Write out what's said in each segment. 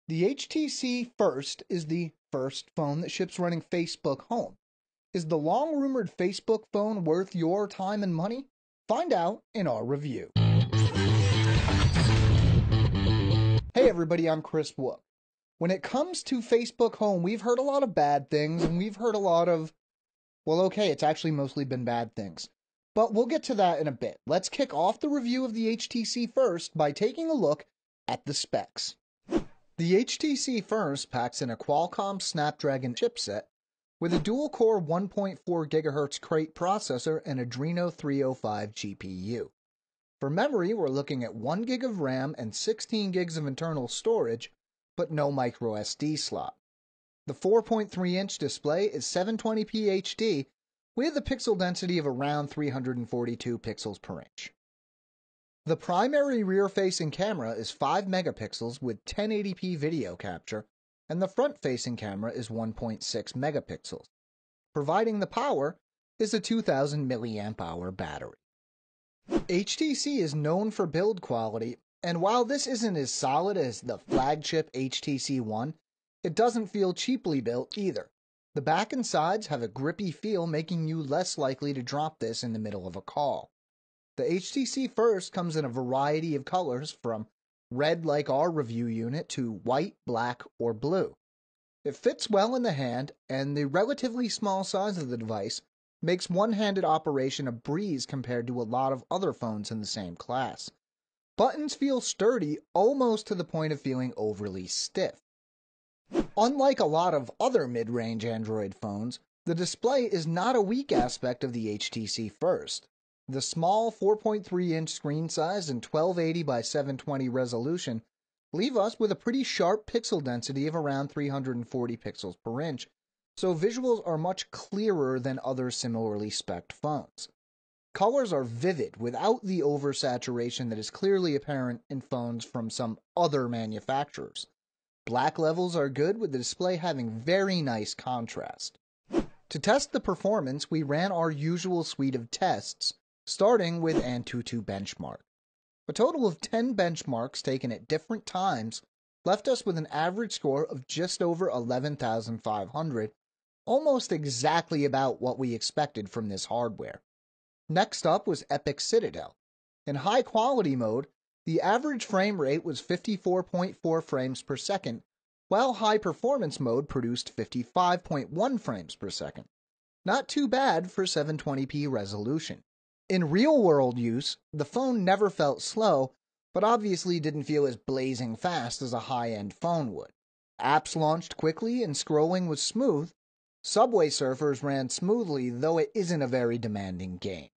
The HTC First is the first phone that ships running Facebook Home. Is the long-rumored Facebook phone worth your time and money? Find out in our review. Hey everybody, I'm Chris Wook. When it comes to Facebook Home, we've heard a lot of bad things, and we've heard a lot of, well, okay, it's actually mostly been bad things. But we'll get to that in a bit. Let's kick off the review of the HTC First by taking a look at the specs. The HTC First packs in a Qualcomm Snapdragon chipset with a dual-core 1.4 GHz Crate processor and Adreno 305 GPU. For memory, we're looking at 1 GB of RAM and 16 GB of internal storage, but no microSD slot. The 4.3-inch display is 720p HD with a pixel density of around 342 pixels per inch. The primary rear-facing camera is 5 megapixels with 1080p video capture, and the front-facing camera is 1.6 megapixels. Providing the power is a 2000 mAh battery. HTC is known for build quality, and while this isn't as solid as the flagship HTC One, it doesn't feel cheaply built either. The back and sides have a grippy feel, making you less likely to drop this in the middle of a call. The HTC First comes in a variety of colors, from red like our review unit to white, black, or blue. It fits well in the hand, and the relatively small size of the device makes one-handed operation a breeze compared to a lot of other phones in the same class. Buttons feel sturdy, almost to the point of feeling overly stiff. Unlike a lot of other mid-range Android phones, the display is not a weak aspect of the HTC First. The small 4.3-inch screen size and 1280 by 720 resolution leave us with a pretty sharp pixel density of around 340 pixels per inch, so visuals are much clearer than other similarly spec'd phones. Colors are vivid without the oversaturation that is clearly apparent in phones from some other manufacturers. Black levels are good, with the display having very nice contrast. To test the performance, we ran our usual suite of tests, starting with Antutu Benchmark. A total of 10 benchmarks taken at different times left us with an average score of just over 11,500, almost exactly about what we expected from this hardware. Next up was Epic Citadel. In high quality mode, the average frame rate was 54.4 frames per second, while high performance mode produced 55.1 frames per second. Not too bad for 720p resolution. In real-world use, the phone never felt slow, but obviously didn't feel as blazing fast as a high-end phone would. Apps launched quickly and scrolling was smooth. Subway Surfers ran smoothly, though it isn't a very demanding game.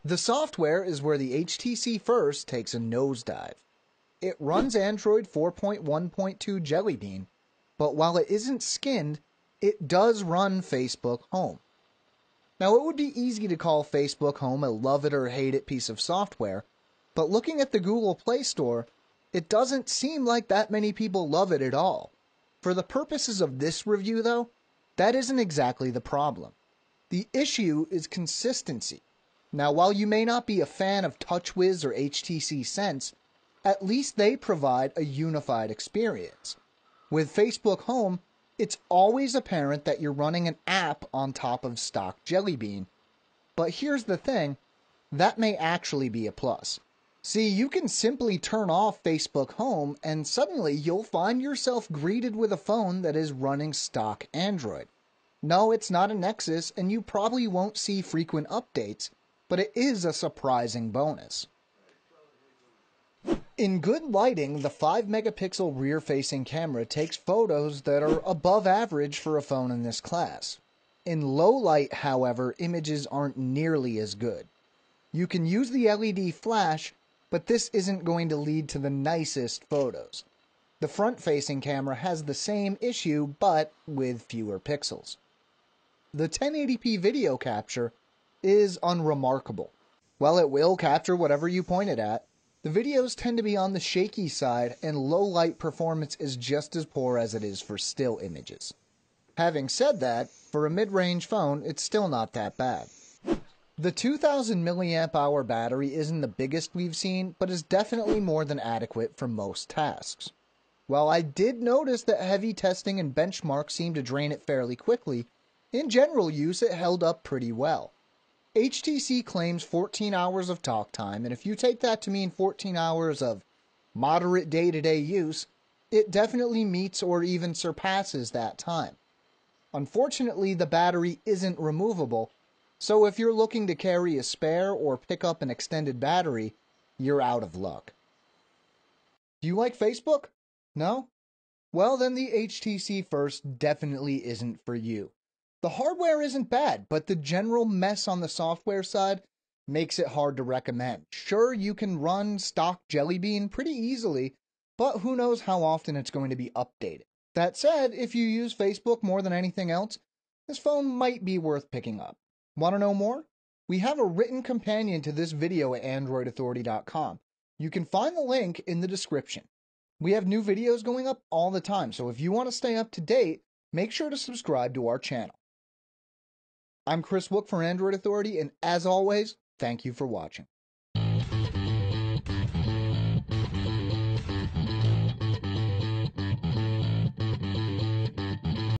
The software is where the HTC First takes a nosedive. It runs Android 4.1.2 Jelly Bean, but while it isn't skinned, it does run Facebook Home. Now, it would be easy to call Facebook Home a love-it-or-hate-it piece of software, but looking at the Google Play Store, it doesn't seem like that many people love it at all. For the purposes of this review, though, that isn't exactly the problem. The issue is consistency. Now, while you may not be a fan of TouchWiz or HTC Sense, at least they provide a unified experience. With Facebook Home, it's always apparent that you're running an app on top of stock Jelly Bean. But here's the thing, that may actually be a plus. See, you can simply turn off Facebook Home and suddenly you'll find yourself greeted with a phone that is running stock Android. No, it's not a Nexus, and you probably won't see frequent updates, but it is a surprising bonus. In good lighting, the 5 megapixel rear-facing camera takes photos that are above average for a phone in this class. In low light, however, images aren't nearly as good. You can use the LED flash, but this isn't going to lead to the nicest photos. The front-facing camera has the same issue, but with fewer pixels. The 1080p video capture is unremarkable. While it will capture whatever you point it at, the videos tend to be on the shaky side, and low-light performance is just as poor as it is for still images. Having said that, for a mid-range phone, it's still not that bad. The 2000 milliamp hour battery isn't the biggest we've seen, but is definitely more than adequate for most tasks. While I did notice that heavy testing and benchmarks seemed to drain it fairly quickly, in general use it held up pretty well. HTC claims 14 hours of talk time, and if you take that to mean 14 hours of moderate day-to-day use, it definitely meets or even surpasses that time. Unfortunately, the battery isn't removable, so if you're looking to carry a spare or pick up an extended battery, you're out of luck. Do you like Facebook? No? Well, then the HTC First definitely isn't for you. The hardware isn't bad, but the general mess on the software side makes it hard to recommend. Sure, you can run stock Jelly Bean pretty easily, but who knows how often it's going to be updated. That said, if you use Facebook more than anything else, this phone might be worth picking up. Want to know more? We have a written companion to this video at AndroidAuthority.com. You can find the link in the description. We have new videos going up all the time, so if you want to stay up to date, make sure to subscribe to our channel. I'm Chris Wook for Android Authority, and as always, thank you for watching.